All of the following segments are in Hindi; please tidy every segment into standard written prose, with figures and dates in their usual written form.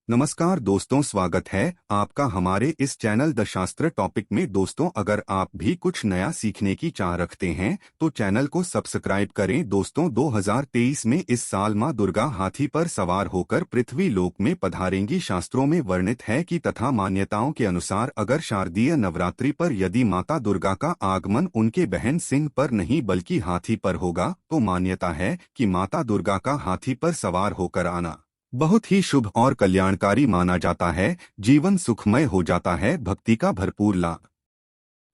नमस्कार दोस्तों, स्वागत है आपका हमारे इस चैनल द शास्त्र टॉपिक में। दोस्तों, अगर आप भी कुछ नया सीखने की चाह रखते हैं तो चैनल को सब्सक्राइब करें। दोस्तों, 2023 में इस साल मां दुर्गा हाथी पर सवार होकर पृथ्वी लोक में पधारेंगी। शास्त्रों में वर्णित है कि तथा मान्यताओं के अनुसार अगर शारदीय नवरात्रि पर यदि माता दुर्गा का आगमन उनके बहन सिंह पर नहीं बल्कि हाथी पर होगा तो मान्यता है कि माता दुर्गा का हाथी पर सवार होकर आना बहुत ही शुभ और कल्याणकारी माना जाता है। जीवन सुखमय हो जाता है, भक्ति का भरपूर लाभ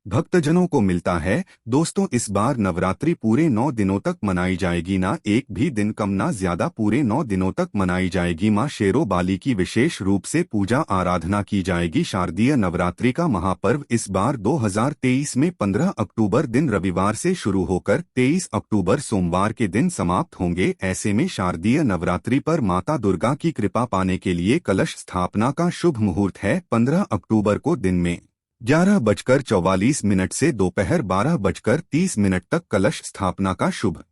भक्तजनों को मिलता है। दोस्तों, इस बार नवरात्रि पूरे 9 दिनों तक मनाई जाएगी, ना एक भी दिन कम ना ज्यादा, पूरे 9 दिनों तक मनाई जाएगी। मां शेरो बाली की विशेष रूप से पूजा आराधना की जाएगी। शारदीय नवरात्रि का महापर्व इस बार 2023 में 15 अक्टूबर दिन रविवार से शुरू होकर 23 अक्टूबर सोमवार के दिन समाप्त होंगे। ऐसे में शारदीय नवरात्रि पर माता दुर्गा की कृपा पाने के लिए कलश स्थापना का शुभ मुहूर्त है 15 अक्टूबर को दिन में 11:44 से दोपहर 12:30 तक कलश स्थापना का शुभ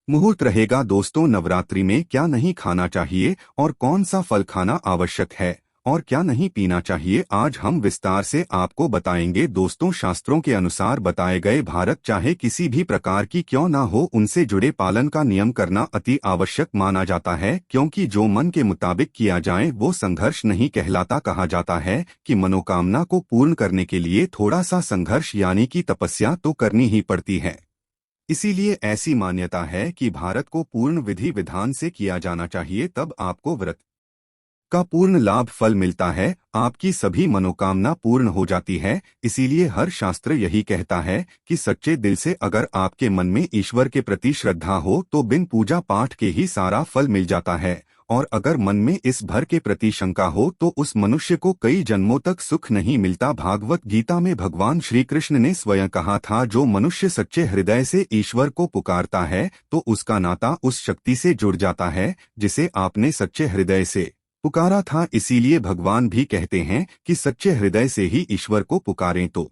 मुहूर्त रहेगा। दोस्तों, नवरात्रि में क्या नहीं खाना चाहिए और कौन सा फल खाना आवश्यक है और क्या नहीं पीना चाहिए, आज हम विस्तार से आपको बताएंगे। दोस्तों, शास्त्रों के अनुसार बताए गए भारत चाहे किसी भी प्रकार की क्यों ना हो, उनसे जुड़े पालन का नियम करना अति आवश्यक माना जाता है, क्योंकि जो मन के मुताबिक किया जाए वो संघर्ष नहीं कहलाता। कहा जाता है कि मनोकामना को पूर्ण करने के लिए थोड़ा सा संघर्ष यानी कि तपस्या तो करनी ही पड़ती है। इसीलिए ऐसी मान्यता है कि भारत को पूर्ण विधि विधान से किया जाना चाहिए, तब आपको व्रत का पूर्ण लाभ फल मिलता है, आपकी सभी मनोकामना पूर्ण हो जाती है। इसीलिए हर शास्त्र यही कहता है कि सच्चे दिल से अगर आपके मन में ईश्वर के प्रति श्रद्धा हो तो बिन पूजा पाठ के ही सारा फल मिल जाता है, और अगर मन में इस भर के प्रति शंका हो तो उस मनुष्य को कई जन्मों तक सुख नहीं मिलता। भागवत गीता में भगवान श्री कृष्ण ने स्वयं कहा था, जो मनुष्य सच्चे हृदय से ईश्वर को पुकारता है तो उसका नाता उस शक्ति से जुड़ जाता है जिसे आपने सच्चे हृदय से पुकारा था। इसीलिए भगवान भी कहते हैं कि सच्चे हृदय से ही ईश्वर को पुकारें तो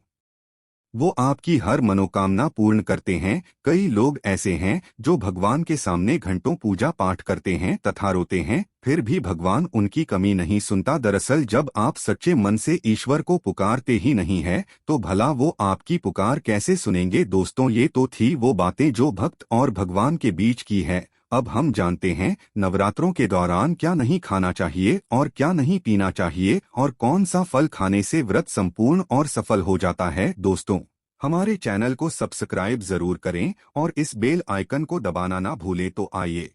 वो आपकी हर मनोकामना पूर्ण करते हैं। कई लोग ऐसे हैं जो भगवान के सामने घंटों पूजा पाठ करते हैं तथा रोते हैं, फिर भी भगवान उनकी कमी नहीं सुनता। दरअसल जब आप सच्चे मन से ईश्वर को पुकारते ही नहीं है तो भला वो आपकी पुकार कैसे सुनेंगे। दोस्तों, ये तो थी वो बातें जो भक्त और भगवान के बीच की है। अब हम जानते हैं नवरात्रों के दौरान क्या नहीं खाना चाहिए और क्या नहीं पीना चाहिए और कौन सा फल खाने से व्रत संपूर्ण और सफल हो जाता है। दोस्तों, हमारे चैनल को सब्सक्राइब जरूर करें और इस बेल आइकन को दबाना ना भूलें। तो आइए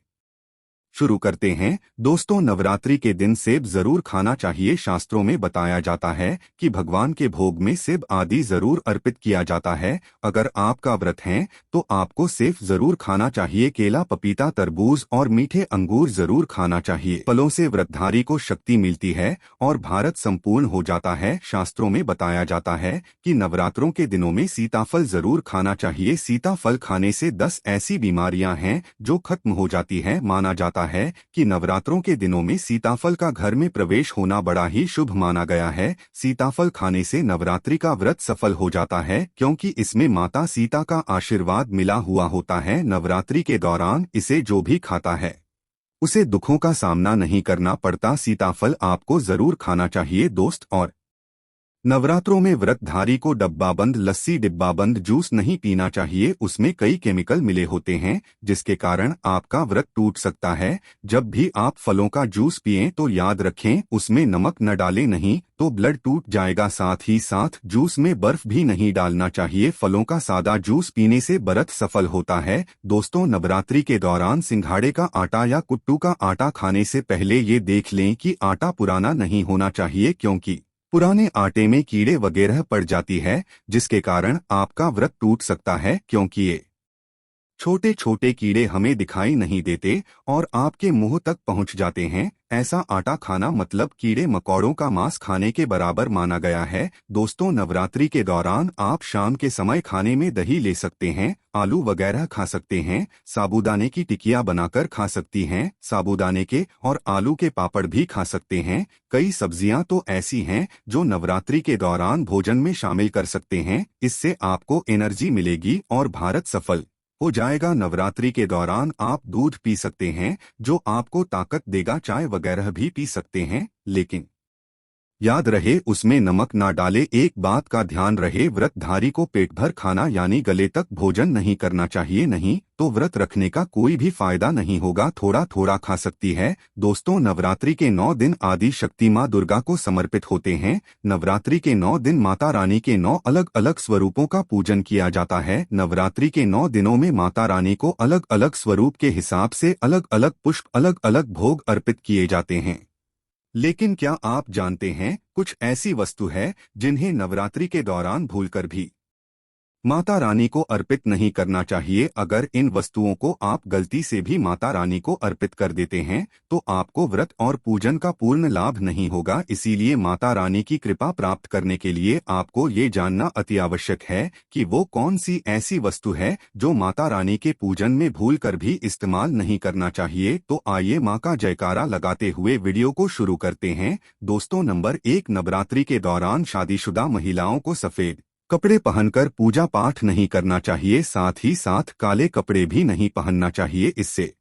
शुरू करते हैं। दोस्तों, नवरात्रि के दिन सेब जरूर खाना चाहिए। शास्त्रों में बताया जाता है कि भगवान के भोग में सेब आदि जरूर अर्पित किया जाता है। अगर आपका व्रत है तो आपको सेब जरूर खाना चाहिए। केला, पपीता, तरबूज और मीठे अंगूर जरूर खाना चाहिए। फलों से व्रतधारी को शक्ति मिलती है और भारत संपूर्ण हो जाता है। शास्त्रों में बताया जाता है कि नवरात्रों के दिनों में सीताफल जरूर खाना चाहिए। सीताफल खाने से 10 ऐसी बीमारियां हैं जो खत्म हो जाती हैं। माना जाता है कि नवरात्रों के दिनों में सीताफल का घर में प्रवेश होना बड़ा ही शुभ माना गया है। सीताफल खाने से नवरात्रि का व्रत सफल हो जाता है, क्योंकि इसमें माता सीता का आशीर्वाद मिला हुआ होता है। नवरात्रि के दौरान इसे जो भी खाता है उसे दुखों का सामना नहीं करना पड़ता। सीताफल आपको जरूर खाना चाहिए। दोस्त, और नवरात्रों में व्रतधारी को डब्बाबंद लस्सी, डिब्बाबंद जूस नहीं पीना चाहिए। उसमें कई केमिकल मिले होते हैं जिसके कारण आपका व्रत टूट सकता है। जब भी आप फलों का जूस पिएं तो याद रखें उसमें नमक न डालें, नहीं तो ब्लड टूट जाएगा। साथ ही साथ जूस में बर्फ भी नहीं डालना चाहिए। फलों का सादा जूस पीने से व्रत सफल होता है। दोस्तों, नवरात्रि के दौरान सिंघाड़े का आटा या कुट्टू का आटा खाने से पहले ये देख लें कि आटा पुराना नहीं होना चाहिए, क्योंकि पुराने आटे में कीड़े वगैरह पड़ जाती है जिसके कारण आपका व्रत टूट सकता है। क्योंकि ये छोटे छोटे कीड़े हमें दिखाई नहीं देते और आपके मुंह तक पहुंच जाते हैं। ऐसा आटा खाना मतलब कीड़े मकोड़ों का मांस खाने के बराबर माना गया है। दोस्तों, नवरात्रि के दौरान आप शाम के समय खाने में दही ले सकते हैं, आलू वगैरह खा सकते हैं, साबूदाने की टिकिया बनाकर खा सकती हैं, साबूदाने के और आलू के पापड़ भी खा सकते हैं। कई सब्जियां तो ऐसी हैं जो नवरात्रि के दौरान भोजन में शामिल कर सकते हैं। इससे आपको एनर्जी मिलेगी और भारत सफल हो जाएगा। नवरात्रि के दौरान आप दूध पी सकते हैं जो आपको ताकत देगा, चाय वगैरह भी पी सकते हैं, लेकिन याद रहे उसमें नमक ना डाले। एक बात का ध्यान रहे, व्रतधारी को पेट भर खाना यानी गले तक भोजन नहीं करना चाहिए, नहीं तो व्रत रखने का कोई भी फायदा नहीं होगा, थोड़ा थोड़ा खा सकती है। दोस्तों, नवरात्रि के 9 दिन आदि शक्ति माँ दुर्गा को समर्पित होते हैं। नवरात्रि के 9 दिन माता रानी के 9 अलग अलग स्वरूपों का पूजन किया जाता है। नवरात्रि के 9 दिनों में माता रानी को अलग अलग स्वरूप के हिसाब से अलग अलग पुष्प, अलग अलग भोग अर्पित किए जाते हैं। लेकिन क्या आप जानते हैं, कुछ ऐसी वस्तु है जिन्हें नवरात्रि के दौरान भूलकर भी माता रानी को अर्पित नहीं करना चाहिए। अगर इन वस्तुओं को आप गलती से भी माता रानी को अर्पित कर देते हैं तो आपको व्रत और पूजन का पूर्ण लाभ नहीं होगा। इसीलिए माता रानी की कृपा प्राप्त करने के लिए आपको ये जानना अति आवश्यक है कि वो कौन सी ऐसी वस्तु है जो माता रानी के पूजन में भूलकर भी इस्तेमाल नहीं करना चाहिए। तो आइए माँ का जयकारा लगाते हुए वीडियो को शुरू करते हैं। दोस्तों, नंबर 1, नवरात्रि के दौरान शादीशुदा महिलाओं को सफेद कपड़े पहनकर पूजा पाठ नहीं करना चाहिए, साथ ही साथ काले कपड़े भी नहीं पहनना चाहिए। इससे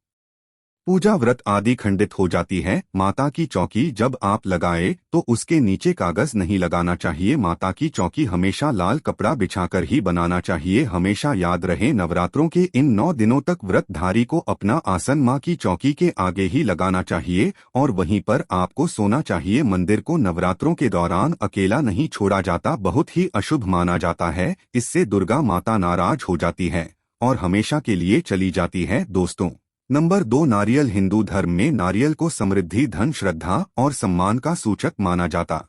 पूजा व्रत आदि खंडित हो जाती है। माता की चौकी जब आप लगाए तो उसके नीचे कागज नहीं लगाना चाहिए। माता की चौकी हमेशा लाल कपड़ा बिछाकर ही बनाना चाहिए। हमेशा याद रहे, नवरात्रों के इन 9 दिनों तक व्रतधारी को अपना आसन माँ की चौकी के आगे ही लगाना चाहिए और वहीं पर आपको सोना चाहिए। मंदिर को नवरात्रों के दौरान अकेला नहीं छोड़ा जाता, बहुत ही अशुभ माना जाता है। इससे दुर्गा माता नाराज हो जाती है और हमेशा के लिए चली जाती है। दोस्तों, नंबर 2, नारियल। हिंदू धर्म में नारियल को समृद्धि, धन, श्रद्धा और सम्मान का सूचक माना जाता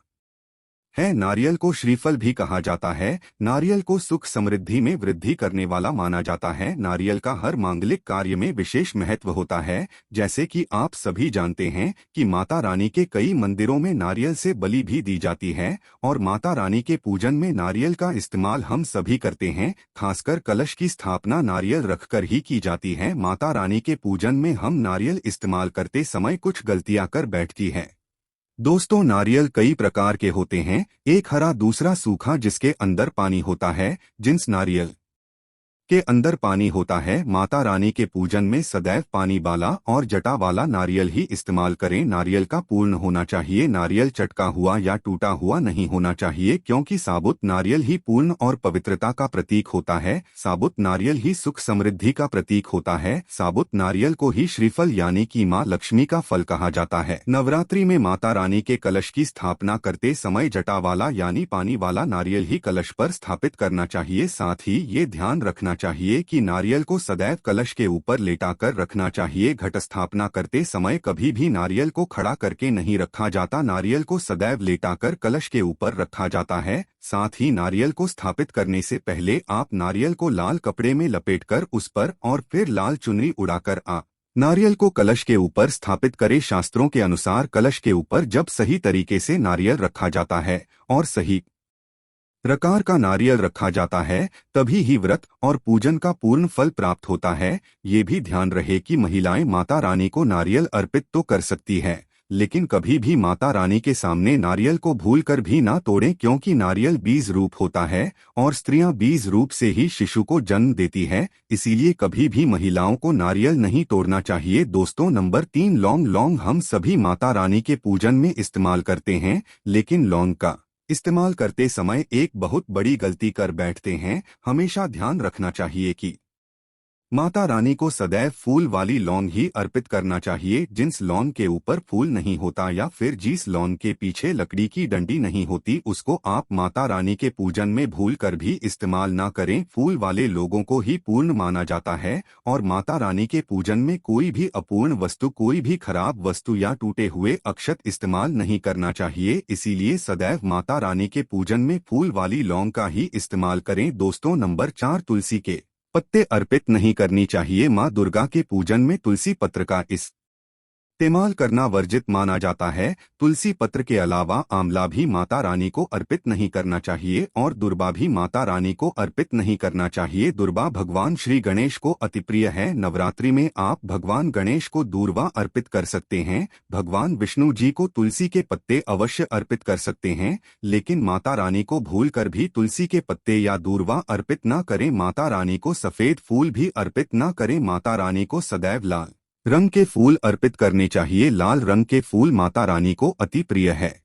है। नारियल को श्रीफल भी कहा जाता है। नारियल को सुख समृद्धि में वृद्धि करने वाला माना जाता है। नारियल का हर मांगलिक कार्य में विशेष महत्व होता है। जैसे कि आप सभी जानते हैं कि माता रानी के कई मंदिरों में नारियल से बलि भी दी जाती है और माता रानी के पूजन में नारियल का इस्तेमाल हम सभी करते हैं। खासकर कलश की स्थापना नारियल रखकर ही की जाती है। माता रानी के पूजन में हम नारियल इस्तेमाल करते समय कुछ गलतियां कर बैठती हैं। दोस्तों, नारियल कई प्रकार के होते हैं, एक हरा, दूसरा सूखा जिसके अंदर पानी होता है। जिन्स नारियल के अंदर पानी होता है। माता रानी के पूजन में सदैव पानी वाला और जटा वाला नारियल ही इस्तेमाल करें। नारियल का पूर्ण होना चाहिए, नारियल चटका हुआ या टूटा हुआ नहीं होना चाहिए, क्योंकि साबुत नारियल ही पूर्ण और पवित्रता का प्रतीक होता है। साबुत नारियल ही सुख समृद्धि का प्रतीक होता है। साबुत नारियल को ही श्रीफल यानी कि माँ लक्ष्मी का फल कहा जाता है। नवरात्रि में माता रानी के कलश की स्थापना करते समय जटा वाला यानी पानी वाला नारियल ही कलश पर स्थापित करना चाहिए। साथ ही ये ध्यान रखना चाहिए कि नारियल को सदैव कलश के ऊपर लेटाकर रखना चाहिए। घट स्थापना करते समय कभी भी नारियल को खड़ा करके नहीं रखा जाता, नारियल को सदैव लेटाकर कलश के ऊपर रखा जाता है। साथ ही नारियल को स्थापित करने से पहले आप नारियल को लाल कपड़े में लपेटकर उस पर और फिर लाल चुनरी उड़ाकर नारियल को कलश के ऊपर स्थापित करें। शास्त्रों के अनुसार कलश के ऊपर जब सही तरीके से नारियल रखा जाता है और सही प्रकार का नारियल रखा जाता है, तभी ही व्रत और पूजन का पूर्ण फल प्राप्त होता है। ये भी ध्यान रहे कि महिलाएं माता रानी को नारियल अर्पित तो कर सकती है, लेकिन कभी भी माता रानी के सामने नारियल को भूलकर भी ना तोड़ें, क्योंकि नारियल बीज रूप होता है और स्त्रियां बीज रूप से ही शिशु को जन्म देती है। इसीलिए कभी भी महिलाओं को नारियल नहीं तोड़ना चाहिए। दोस्तों, नंबर 3, लौंग। लौंग हम सभी माता रानी के पूजन में इस्तेमाल करते हैं, लेकिन लौंग का इस्तेमाल करते समय एक बहुत बड़ी गलती कर बैठते हैं। हमेशा ध्यान रखना चाहिए कि माता रानी को सदैव फूल वाली लौंग ही अर्पित करना चाहिए। जिस लौंग के ऊपर फूल नहीं होता या फिर जिस लौंग के पीछे लकड़ी की डंडी नहीं होती, उसको आप माता रानी के पूजन में भूल कर भी इस्तेमाल ना करें। फूल वाले लोगों को ही पूर्ण माना जाता है और माता रानी के पूजन में कोई भी अपूर्ण वस्तु, कोई भी खराब वस्तु या टूटे हुए अक्षत इस्तेमाल नहीं करना चाहिए। इसीलिए सदैव माता रानी के पूजन में फूल वाली लौंग का ही इस्तेमाल करें। दोस्तों, नंबर 4, तुलसी के पत्ते अर्पित नहीं करनी चाहिए। माँ दुर्गा के पूजन में तुलसी पत्र का इस्तेमाल करना वर्जित माना जाता है। तुलसी पत्र के अलावा आंवला भी माता रानी को अर्पित नहीं करना चाहिए और दूर्वा भी माता रानी को अर्पित नहीं करना चाहिए। दूर्वा भगवान श्री गणेश को अति प्रिय है। नवरात्रि में आप भगवान गणेश को दूर्वा अर्पित कर सकते हैं। भगवान विष्णु जी को तुलसी के पत्ते अवश्य अर्पित कर सकते हैं, लेकिन माता रानी को भूलकर भी तुलसी के पत्ते या दूर्वा अर्पित न करें। माता रानी को सफेद फूल भी अर्पित न करें। माता रानी को सदैव लाल रंग के फूल अर्पित करने चाहिए। लाल रंग के फूल माता रानी को अति प्रिय है।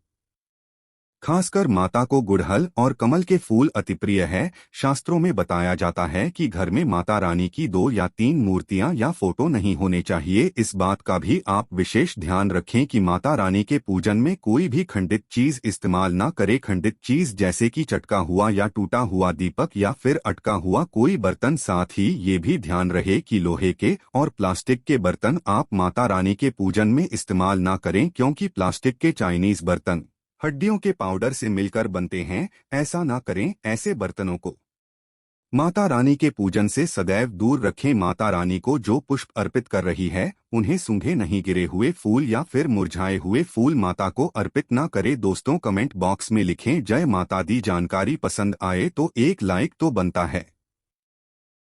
खासकर माता को गुड़हल और कमल के फूल अति प्रिय है। शास्त्रों में बताया जाता है कि घर में माता रानी की 2 या 3 मूर्तियां या फोटो नहीं होने चाहिए। इस बात का भी आप विशेष ध्यान रखें कि माता रानी के पूजन में कोई भी खंडित चीज इस्तेमाल न करे। खंडित चीज जैसे कि चटका हुआ या टूटा हुआ दीपक या फिर अटका हुआ कोई बर्तन। साथ ही ये भी ध्यान रहे कि लोहे के और प्लास्टिक के बर्तन आप माता रानी के पूजन में इस्तेमाल न करें, क्योंकि प्लास्टिक के चाइनीज बर्तन हड्डियों के पाउडर से मिलकर बनते हैं। ऐसा ना करें। ऐसे बर्तनों को माता रानी के पूजन से सदैव दूर रखें। माता रानी को जो पुष्प अर्पित कर रही है उन्हें सूंघे नहीं, गिरे हुए फूल या फिर मुरझाए हुए फूल माता को अर्पित ना करें। दोस्तों, कमेंट बॉक्स में लिखें जय माता दी। जानकारी पसंद आए तो एक लाइक तो बनता है।